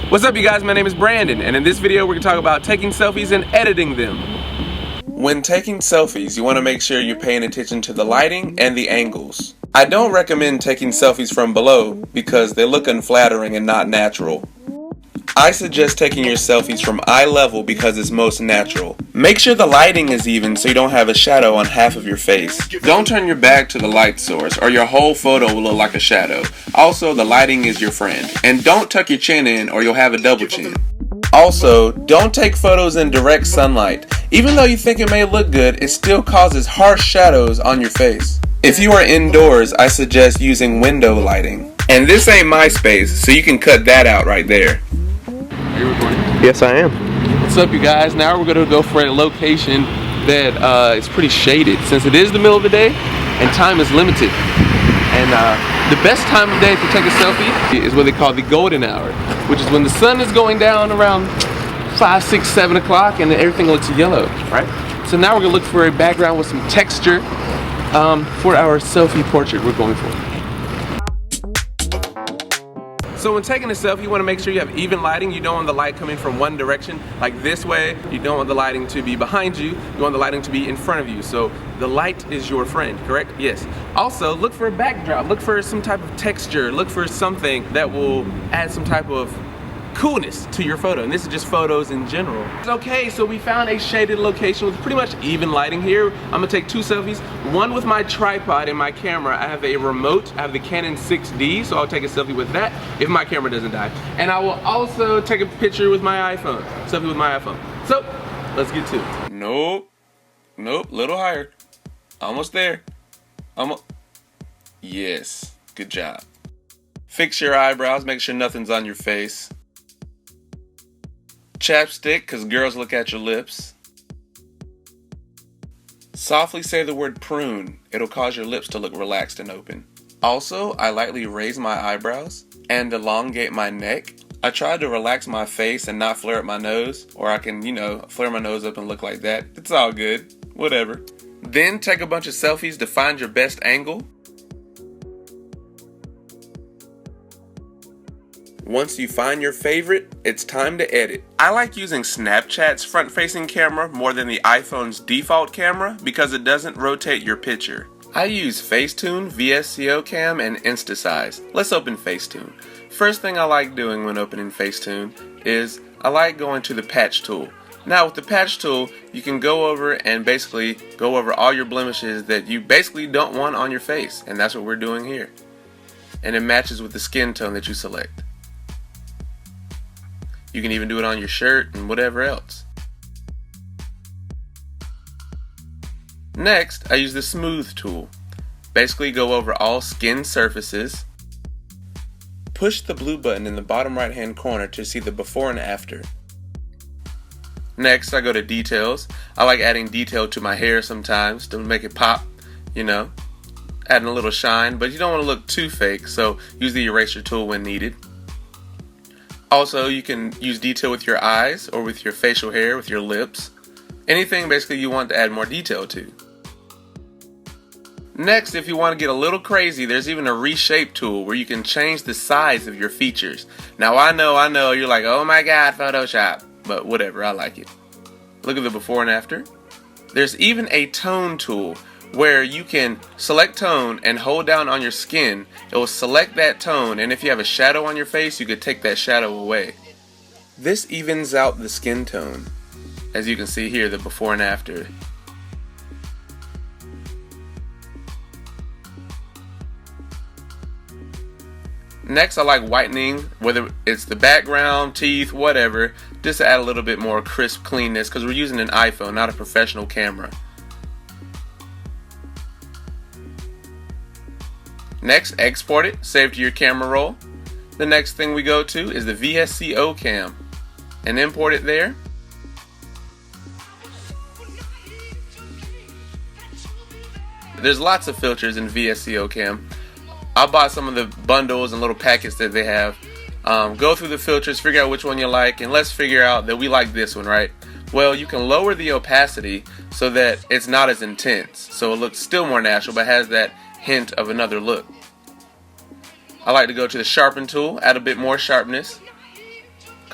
What's up, you guys? My name is Brandon, and in this video we're going to talk about taking selfies and editing them. When taking selfies, you want to make sure you're paying attention to the lighting and the angles. I don't recommend taking selfies from below because they look unflattering and not natural. I suggest taking your selfies from eye level because it's most natural. Make sure the lighting is even so you don't have a shadow on half of your face. Don't turn your back to the light source or your whole photo will look like a shadow. Also, the lighting is your friend. And don't tuck your chin in or you'll have a double chin. Also, don't take photos in direct sunlight. Even though you think it may look good, it still causes harsh shadows on your face. If you are indoors, I suggest using window lighting. And this ain't my space, so you can cut that out right there. Are you recording? Yes, I am. What's up, you guys? Now we're going to go for a location that is pretty shaded since it is the middle of the day and time is limited. And the best time of day to take a selfie is what they call the golden hour, which is when the sun is going down around 5, 6, 7 o'clock and everything looks yellow, right? So now we're going to look for a background with some texture for our selfie portrait we're going for. So when taking a selfie, you want to make sure you have even lighting. You don't want the light coming from one direction, like this way. You don't want the lighting to be behind you. You want the lighting to be in front of you. So the light is your friend, correct? Yes. Also, look for a backdrop. Look for some type of texture. Look for something that will add some type of coolness to your photo, and this is just photos in general. Okay, so we found a shaded location with pretty much even lighting here. I'm gonna take 2 selfies, one with my tripod and my camera. I have a remote, I have the Canon 6D, so I'll take a selfie with that if my camera doesn't die. And I will also take a picture with my iPhone, selfie with my iPhone. So, let's get to it. Nope, little higher. Almost there. Yes, good job. Fix your eyebrows, make sure nothing's on your face. Chapstick, because girls look at your lips. Softly say the word prune. It'll cause your lips to look relaxed and open. Also, I lightly raise my eyebrows and elongate my neck. I try to relax my face and not flare up my nose, or I can, flare my nose up and look like that. It's all good. Whatever. Then take a bunch of selfies to find your best angle. Once you find your favorite, it's time to edit. I like using Snapchat's front-facing camera more than the iPhone's default camera because it doesn't rotate your picture. I use Facetune, VSCO Cam, and instasize. Let's open Facetune. First thing I like doing when opening Facetune is I like going to the patch tool. Now with the patch tool, you can go over and basically go over all your blemishes that you basically don't want on your face, and that's what we're doing here. And it matches with the skin tone that you select. You can even do it on your shirt and whatever else. Next, I use the smooth tool. Basically go over all skin surfaces. Push the blue button in the bottom right hand corner to see the before and after. Next, I go to details. I like adding detail to my hair sometimes to make it pop, adding a little shine, but you don't want to look too fake, so use the eraser tool when needed. Also, you can use detail with your eyes or with your facial hair, with your lips. Anything basically you want to add more detail to. Next, if you want to get a little crazy, there's even a reshape tool where you can change the size of your features. Now I know, you're like, oh my god, Photoshop. But whatever, I like it. Look at the before and after. There's even a tone tool where you can select tone and hold down on your skin. It will select that tone, and if you have a shadow on your face, you could take that shadow away. This evens out the skin tone. As you can see here, the before and after. Next, I like whitening, whether it's the background, teeth, whatever, just to add a little bit more crisp cleanness because we're using an iPhone, not a professional camera. Next, export it, save to your camera roll. The next thing we go to is the VSCO Cam and import it there. There's lots of filters in VSCO Cam. I bought some of the bundles and little packets that they have. Go through the filters, figure out which one you like, and let's figure out that we like this one, right? Well, you can lower the opacity so that it's not as intense, so it looks still more natural but has that hint of another look. I like to go to the sharpen tool, add a bit more sharpness.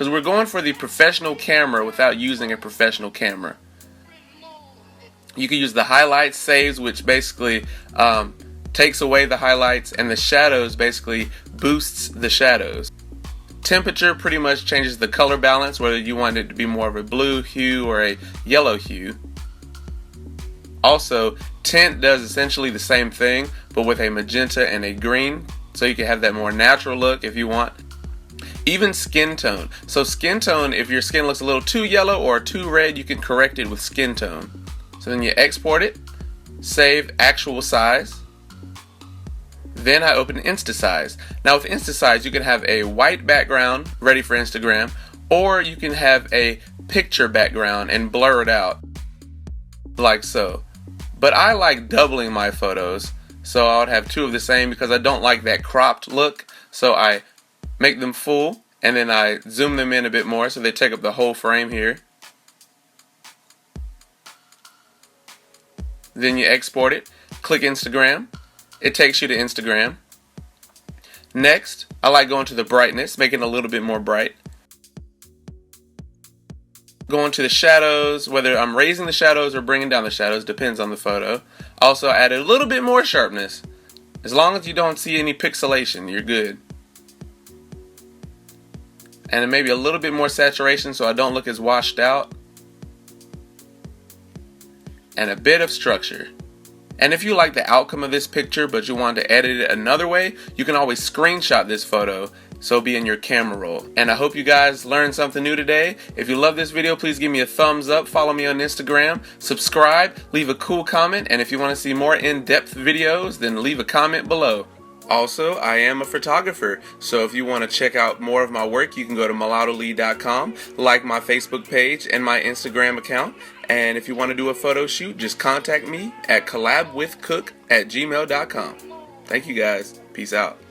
because we're going for the professional camera without using a professional camera. You can use the highlights saves, which basically takes away the highlights, and the shadows basically boosts the shadows. Temperature pretty much changes the color balance, whether you want it to be more of a blue hue or a yellow hue. Also, tint does essentially the same thing, but with a magenta and a green, so you can have that more natural look if you want. Even skin tone. So skin tone, if your skin looks a little too yellow or too red, you can correct it with skin tone. So then you export it, save actual size. Then I open instasize. Now with instasize, you can have a white background ready for Instagram, or you can have a picture background and blur it out, like so. But I like doubling my photos, so I would have two of the same because I don't like that cropped look. So I make them full, and then I zoom them in a bit more so they take up the whole frame here. Then you export it, click Instagram. It takes you to Instagram. Next, I like going to the brightness, making it a little bit more bright. Going to the shadows, whether I'm raising the shadows or bringing down the shadows, depends on the photo. Also, I added a little bit more sharpness. As long as you don't see any pixelation, you're good. And then maybe a little bit more saturation so I don't look as washed out. And a bit of structure. And if you like the outcome of this picture but you want to edit it another way, you can always screenshot this photo so it'll be in your camera roll. And I hope you guys learned something new today. If you love this video, please give me a thumbs up, follow me on Instagram, subscribe, leave a cool comment, and if you want to see more in-depth videos, then leave a comment below. Also, I am a photographer, so if you want to check out more of my work, you can go to Mulattolee.com, like my Facebook page and my Instagram account, and if you want to do a photo shoot, just contact me at Collabwithcook@gmail.com. Thank you guys. Peace out.